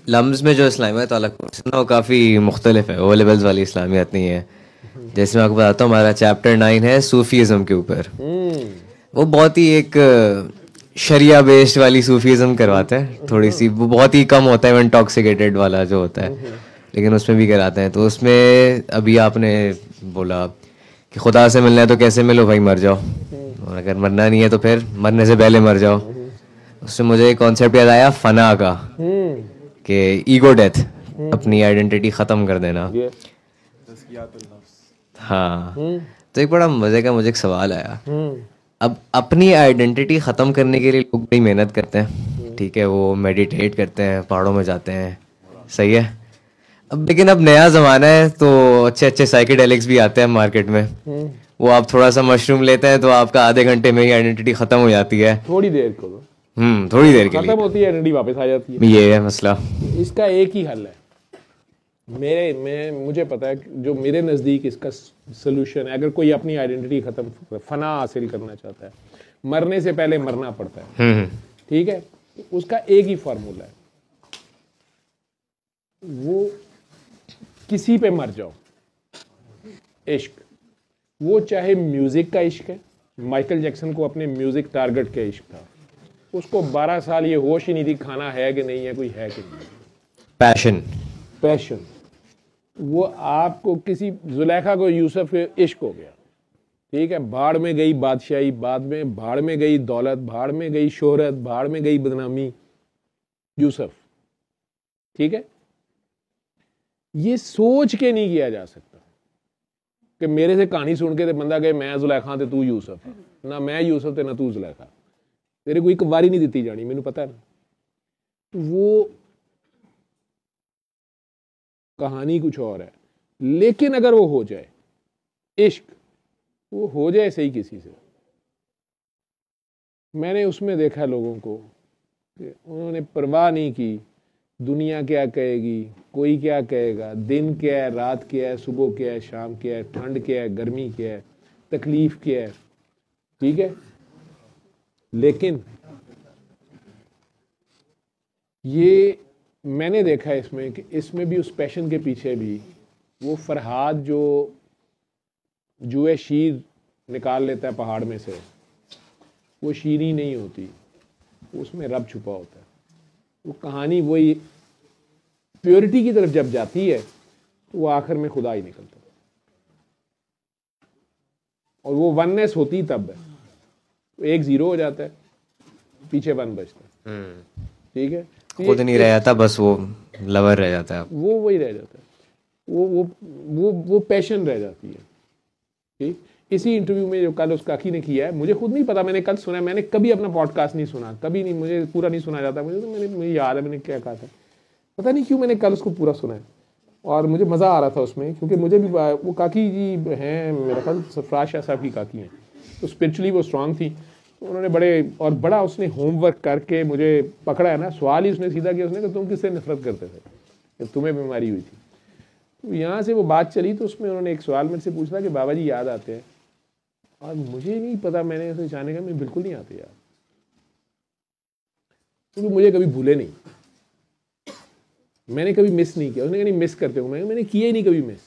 Lumps में जो इस्लामियत वाला कोर्स है ना वो काफ़ी मुख्तलिफ है, ओ लेवल्स वाली इस्लामियत नहीं है। जैसे मैं आपको बताता हूँ, हमारा चैप्टर 9 है सूफीज़म के ऊपर। वो बहुत ही एक शरिया बेस्ड वाली सूफीज़म करवाते हैं थोड़ी सी, वो बहुत ही कम होता है इंटॉक्सिकेटेड वाला जो होता है, लेकिन उसमें भी कराते हैं। तो उसमें अभी आपने बोला कि खुदा से मिलना है तो कैसे मिलो भाई, मर जाओ, और अगर मरना नहीं है तो फिर मरने से पहले मर जाओ। उससे मुझे एक कॉन्सेप्ट याद आया फना का, कि ईगो डेथ, अपनी आइडेंटिटी ख़त्म कर देना। ये हाँ, तो एक बड़ा मज़े का मुझे एक सवाल आया। अब अपनी आइडेंटिटी ख़त्म करने के लिए लोग बड़ी मेहनत करते हैं, ठीक है, वो मेडिटेट करते हैं, पहाड़ों में जाते हैं, सही है। अब लेकिन अब नया ज़माना है तो अच्छे अच्छे साइकेडेलिक्स भी आते हैं मार्केट में। वो आप थोड़ा सा मशरूम लेते हैं तो आपका आधे घंटे में ही आइडेंटिटी ख़त्म हो जाती है। थोड़ी देर को थोड़ी देर के खत्म होती है, आइडेंटिटी वापस आ जाती है। ये है मसला। इसका एक ही हल है, मुझे पता है कि जो मेरे नज़दीक इसका सोल्यूशन है। अगर कोई अपनी आइडेंटिटी खत्म, फना हासिल करना चाहता है, मरने से पहले मरना पड़ता है, ठीक है, तो उसका एक ही फार्मूला है, वो किसी पे मर जाओ। इश्क, वो चाहे म्यूजिक का इश्क है, माइकल जैक्सन को अपने म्यूजिक टारगेट का इश्क था, उसको 12 साल ये होश ही नहीं थी खाना है कि नहीं है, कोई है कि नहीं। पैशन, वो आपको किसी जुलेखा को यूसुफ के इश्क हो गया, ठीक है, भाड़ में गई बादशाही, बाद में भाड़ में गई दौलत, भाड़ में गई शोहरत, भाड़ में गई बदनामी, यूसुफ, ठीक है। ये सोच के नहीं किया जा सकता कि मेरे से कहानी सुन के ते बंदा कहे मैं जुलेखा ते तू यूसुफ, ना मैं यूसुफ ते ना तू जुलेखा, तेरे को एक वारी नहीं दी जानी, मैनू पता है ना। वो कहानी कुछ और है, लेकिन अगर वो हो जाए इश्क, वो हो जाए सही किसी से। मैंने उसमें देखा लोगों को कि उन्होंने परवाह नहीं की दुनिया क्या कहेगी, कोई क्या कहेगा, दिन क्या है, रात क्या है, सुबह क्या है, शाम क्या है, ठंड क्या है, गर्मी क्या है, तकलीफ क्या है, ठीक है। लेकिन ये मैंने देखा है इसमें कि इसमें भी, उस पैशन के पीछे भी, वो फरहाद जो जुए शीर निकाल लेता है पहाड़ में से, वो शीर ही नहीं होती, उसमें रब छुपा होता है। वो कहानी वही प्योरिटी की तरफ जब जाती है तो वो आखिर में खुदा ही निकलता है, और वो वननेस होती तब है, तो एक जीरो हो जाता है, पीछे वन बचता है, ठीक है। खुद नहीं रह जाता, बस वो लवर रह जाता है, वो वही रह जाता है, वो पैशन रह जाती है, ठीक। इसी इंटरव्यू में जो कल उस काकी ने किया है, मुझे खुद नहीं पता, मैंने कल सुना, मैंने कभी अपना पॉडकास्ट नहीं सुना, कभी नहीं, मुझे पूरा नहीं सुना जाता, मुझे याद है मैंने क्या कहा था, पता नहीं क्यों मैंने कल उसको पूरा सुना है, और मुझे मज़ा आ रहा था उसमें, क्योंकि मुझे भी वो काकी जी हैं, मेरा ख्याल सरफराज शाह साहब की काकी हैं, तो स्पिरिचुअली वो स्ट्रांग थी, तो उन्होंने बड़ा उसने होमवर्क करके मुझे पकड़ा है ना। सवाल ही उसने सीधा किया, उसने कि तुम किससे नफरत करते थे, तुम्हें बीमारी हुई थी। तो यहाँ से वो बात चली, तो उसमें उन्होंने एक सवाल मेरे से पूछा कि बाबा जी याद आते हैं, और मुझे नहीं पता, मैंने उसे जाने का, मैं बिल्कुल नहीं आते यार, क्योंकि मुझे कभी भूले नहीं, मैंने कभी मिस नहीं किया। उसने कहा नहीं मिस करते हो, मैंने किया ही नहीं कभी मिस,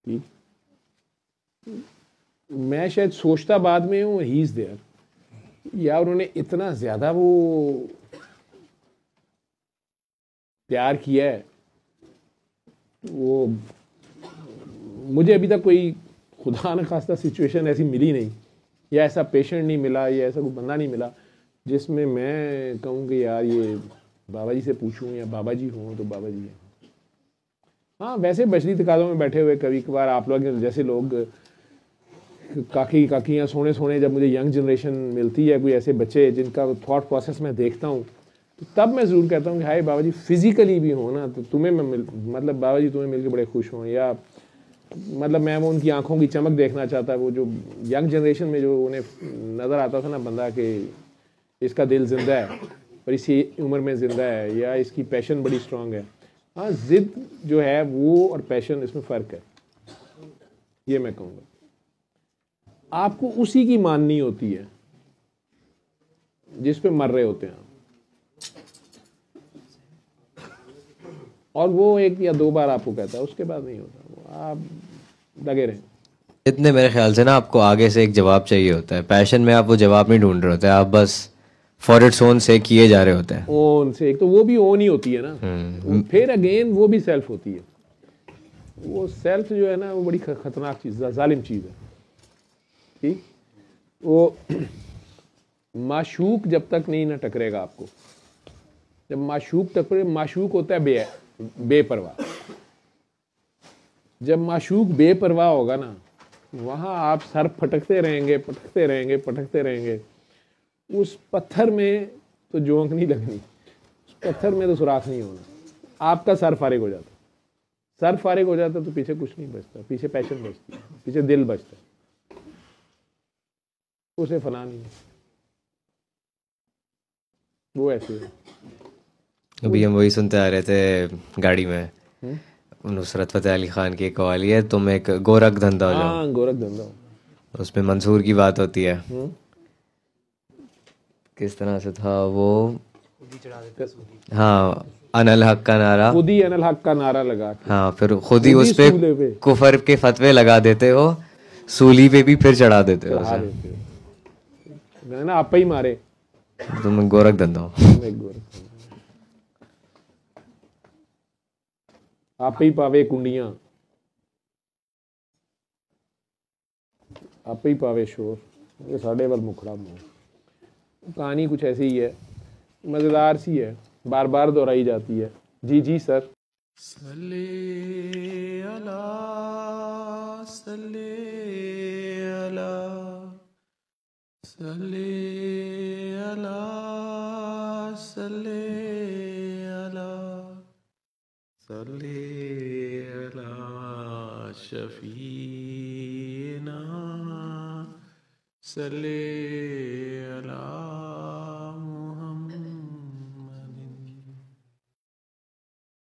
ठीक। मैं शायद सोचता बाद में हूँ ही इज देयर, या उन्होंने इतना ज्यादा वो प्यार किया है, वो मुझे अभी तक कोई खुदा न खास्ता सिचुएशन ऐसी मिली नहीं, या ऐसा पेशेंट नहीं मिला, या ऐसा कोई बंदा नहीं मिला जिसमें मैं कहूँ कि यार ये बाबा जी से पूछूं, या बाबा जी हों तो बाबा जी हैं। हाँ, वैसे बशरी तकाज़ों में बैठे हुए कभी कभार आप लोग जैसे लोग काकियाँ सोने सोने, जब मुझे यंग जनरेशन मिलती है, कोई ऐसे बच्चे जिनका थॉट प्रोसेस मैं देखता हूँ, तो तब मैं ज़रूर कहता हूँ कि हाय बाबा जी फिज़िकली भी हो ना, तो तुम्हें मैं मतलब बाबा जी तुम्हें मिल के बड़े खुश हों, या मतलब मैं वो उनकी आंखों की चमक देखना चाहता है, वो जो यंग जनरेशन में जो उन्हें नज़र आता था ना बंदा कि इसका दिल जिंदा है और इसी उम्र में ज़िंदा है, या इसकी पैशन बड़ी स्ट्रांग है। हाँ, ज़िद जो है वो और पैशन, इसमें फ़र्क है, ये मैं कहूँगा। आपको उसी की माननी होती है जिस पे मर रहे होते हैं आप। और वो एक या 2 बार आपको कहता है, उसके बाद नहीं होता, वो आप लगे रहें। इतने मेरे ख्याल से ना आपको आगे से एक जवाब चाहिए होता है, पैशन में आप वो जवाब नहीं ढूंढ रहे होते, आप बस फॉर इट्स ओन से किए जा रहे होते हैं। ओन से, एक तो वो भी ओन ही होती है ना, फिर अगेन वो भी सेल्फ होती है। वो सेल्फ जो है ना वो बड़ी खतरनाक चीज़ है, जालिम चीज़ है। ठीक, वो माशूक जब तक नहीं ना टकरेगा आपको, जब माशूक टकरे, माशूक होता है बेपरवाह। जब माशूक बेपरवाह होगा ना, वहाँ आप सर फटकते रहेंगे, पटकते रहेंगे, पटकते रहेंगे। उस पत्थर में तो जोंक नहीं लगनी, उस पत्थर में तो सुराख नहीं होना, आपका सर फारिग हो जाता। सर फारिग हो जाता तो पीछे कुछ नहीं बचता, पीछे पैशन बचती है, पीछे दिल बचता है, उसे फना नहीं है। वो ऐसे है। अभी हम वही सुनते आ रहे थे गाड़ी में, नुसरत फतेह अली खान की एक कवाली है, तुम एक गोरख धंधा हो जाओ। हाँ, गोरख धंधा। उसमें मंसूर की बात होती है, किस तरह से था वो, हाँ, अनल हक का नारा, खुद ही अनल हक का नारा लगा के, हाँ, फिर खुद ही उस पे सूले पे कुफर के फतवे लगा देते हो, सूली पे भी फिर चढ़ा देते हो चढ़ा उसे। देते हो। है ना, आप ही मारे, तुम गोरख धंधा हो। तुम एक गोरख धंधा। आप ही पावे कुंडियां, आप ही पावे शोर, ये साढ़े वाल मुखड़ा मोह। कहानी कुछ ऐसी ही है, मज़ेदार सी है, बार बार दोहराई जाती है। जी जी सर। सल्ले अला, सल्ले अला, सल्ले अला, सल्ले अला, सल्ले अला शफीना, सल्ले अला